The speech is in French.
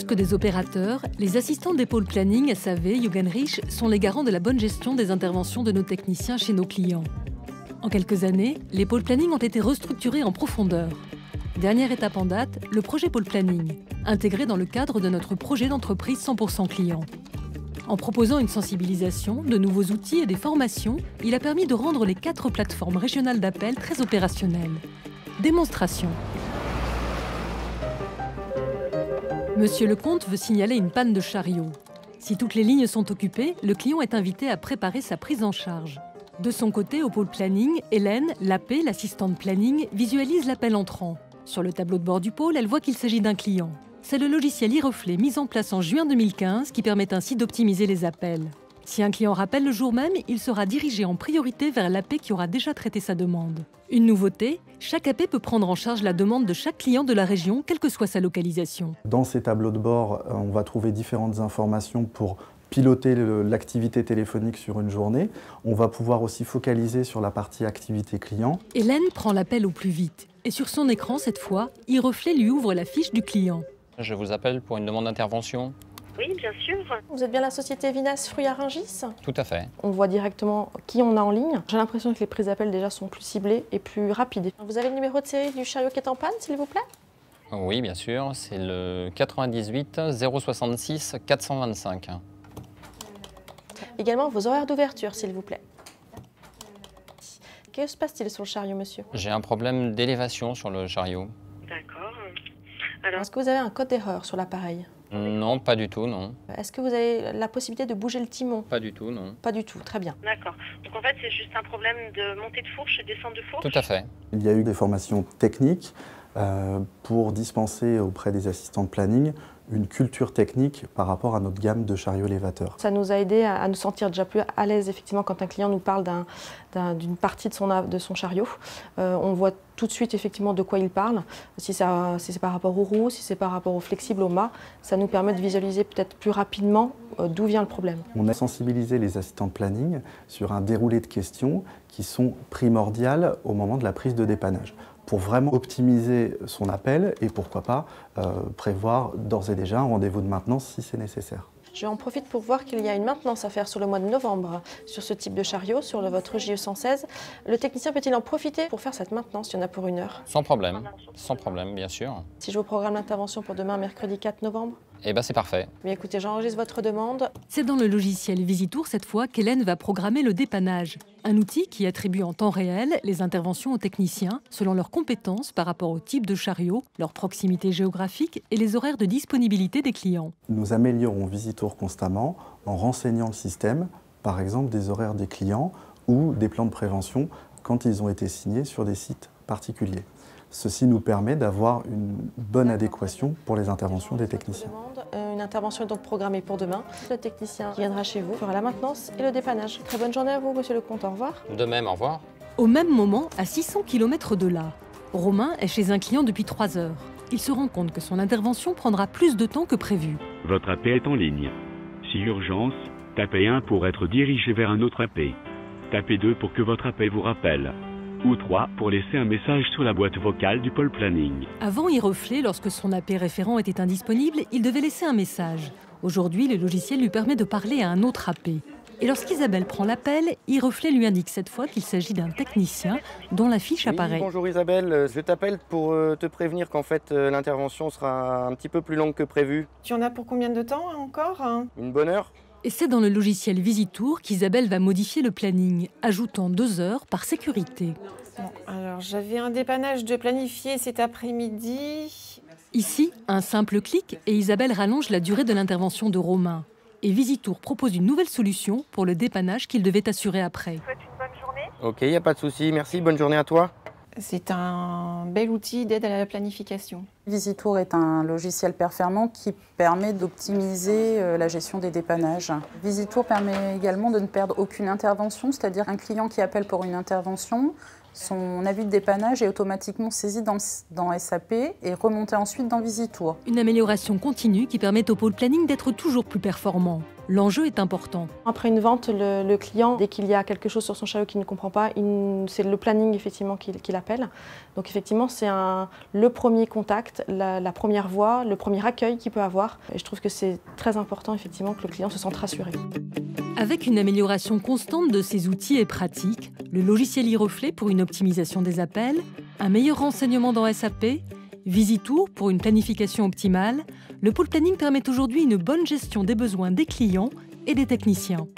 Plus que des opérateurs, les assistants des pôles planning SAV Jugendreich sont les garants de la bonne gestion des interventions de nos techniciens chez nos clients. En quelques années, les pôles planning ont été restructurés en profondeur. Dernière étape en date, le projet pôle planning, intégré dans le cadre de notre projet d'entreprise 100% client. En proposant une sensibilisation, de nouveaux outils et des formations, il a permis de rendre les 4 plateformes régionales d'appel très opérationnelles. Démonstration. Monsieur Lecomte veut signaler une panne de chariot. Si toutes les lignes sont occupées, le client est invité à préparer sa prise en charge. De son côté, au pôle planning, Hélène, l'AP, l'assistante planning, visualise l'appel entrant. Sur le tableau de bord du pôle, elle voit qu'il s'agit d'un client. C'est le logiciel e-reflet mis en place en juin 2015 qui permet ainsi d'optimiser les appels. Si un client rappelle le jour même, il sera dirigé en priorité vers l'AP qui aura déjà traité sa demande. Une nouveauté, chaque AP peut prendre en charge la demande de chaque client de la région, quelle que soit sa localisation. Dans ces tableaux de bord, on va trouver différentes informations pour piloter l'activité téléphonique sur une journée. On va pouvoir aussi focaliser sur la partie activité client. Hélène prend l'appel au plus vite. Et sur son écran, cette fois, e-reflet lui ouvre la fiche du client. Je vous appelle pour une demande d'intervention. Oui, bien sûr. Vous êtes bien la société Vinas Fruits à Rungis? Tout à fait. On voit directement qui on a en ligne. J'ai l'impression que les prises d'appel déjà sont plus ciblées et plus rapides. Vous avez le numéro de série du chariot qui est en panne, s'il vous plaît? Oui, bien sûr. C'est le 98 066 425. Également vos horaires d'ouverture, s'il vous plaît. Que se passe-t-il sur le chariot, monsieur? J'ai un problème d'élévation sur le chariot. D'accord. Alors, Est-ce que vous avez un code d'erreur sur l'appareil? Non, pas du tout, non. Est-ce que vous avez la possibilité de bouger le timon? Pas du tout, non. Pas du tout, très bien. d'accord. Donc en fait, c'est juste un problème de montée de fourche et descente de fourche. Tout à fait. Il y a eu des formations techniques pour dispenser auprès des assistants de planning une culture technique par rapport à notre gamme de chariots élévateurs. Ça nous a aidé à nous sentir déjà plus à l'aise effectivement quand un client nous parle d'une partie de son chariot. On voit tout de suite effectivement de quoi il parle. Si c'est par rapport aux roues, si c'est par rapport au flexible, au mât, ça nous permet de visualiser peut-être plus rapidement d'où vient le problème. On a sensibilisé les assistants de planning sur un déroulé de questions qui sont primordiales au moment de la prise de dépannage, pour vraiment optimiser son appel et pourquoi pas prévoir d'ores et déjà un rendez-vous de maintenance si c'est nécessaire. Je en profite pour voir qu'il y a une maintenance à faire sur le mois de novembre sur ce type de chariot, sur votre JE 116. Le technicien peut-il en profiter pour faire cette maintenance? Il y en a pour 1 heure. Sans problème, bien sûr. Si je vous programme l'intervention pour demain, mercredi 4 novembre? Eh bien, c'est parfait. Bien écoutez, j'enregistre votre demande. C'est dans le logiciel Visitour cette fois qu'Hélène va programmer le dépannage. Un outil qui attribue en temps réel les interventions aux techniciens selon leurs compétences par rapport au type de chariot, leur proximité géographique et les horaires de disponibilité des clients. Nous améliorons Visitour constamment en renseignant le système, par exemple des horaires des clients ou des plans de prévention quand ils ont été signés sur des sites particuliers. Ceci nous permet d'avoir une bonne adéquation pour les interventions des techniciens. Une intervention est donc programmée pour demain. Le technicien qui viendra chez vous fera la maintenance et le dépannage. Très bonne journée à vous, monsieur Lecomte. Au revoir. De même, au revoir. Au même moment, à 600 km de là, Romain est chez un client depuis 3 heures. Il se rend compte que son intervention prendra plus de temps que prévu. Votre AP est en ligne. Si urgence, tapez 1 pour être dirigé vers un autre AP. Tapez 2 pour que votre AP vous rappelle. Ou 3 pour laisser un message sur la boîte vocale du pôle planning. Avant e-reflet, lorsque son AP référent était indisponible, il devait laisser un message. Aujourd'hui, le logiciel lui permet de parler à un autre AP. Et lorsqu'Isabelle prend l'appel, e-reflet lui indique cette fois qu'il s'agit d'un technicien dont la fiche apparaît. Bonjour Isabelle, je t'appelle pour te prévenir qu'en fait l'intervention sera un petit peu plus longue que prévu. Tu en as pour combien de temps encore? Une bonne heure? Et c'est dans le logiciel Visitour qu'Isabelle va modifier le planning, ajoutant 2 heures par sécurité. Bon, alors j'avais un dépannage de planifier cet après-midi. Ici, un simple clic et Isabelle rallonge la durée de l'intervention de Romain. Et Visitour propose une nouvelle solution pour le dépannage qu'il devait assurer après. Je vous souhaite une bonne journée. Ok, il n'y a pas de souci, merci, bonne journée à toi. C'est un bel outil d'aide à la planification. Visitour est un logiciel performant qui permet d'optimiser la gestion des dépannages. Visitour permet également de ne perdre aucune intervention, c'est-à-dire un client qui appelle pour une intervention son avis de dépannage est automatiquement saisi dans SAP et remonté ensuite dans Visitour. Une amélioration continue qui permet au pôle planning d'être toujours plus performant. L'enjeu est important. Après une vente, le client, dès qu'il y a quelque chose sur son chariot qu'il ne comprend pas, c'est le planning effectivement qu'il appelle. Donc effectivement, c'est le premier contact, la première voie, le premier accueil qu'il peut avoir. Et je trouve que c'est très important effectivement que le client se sente rassuré. Avec une amélioration constante de ces outils et pratiques, le logiciel e-reflet pour une optimisation des appels, un meilleur renseignement dans SAP, Visitour pour une planification optimale, le pôle planning permet aujourd'hui une bonne gestion des besoins des clients et des techniciens.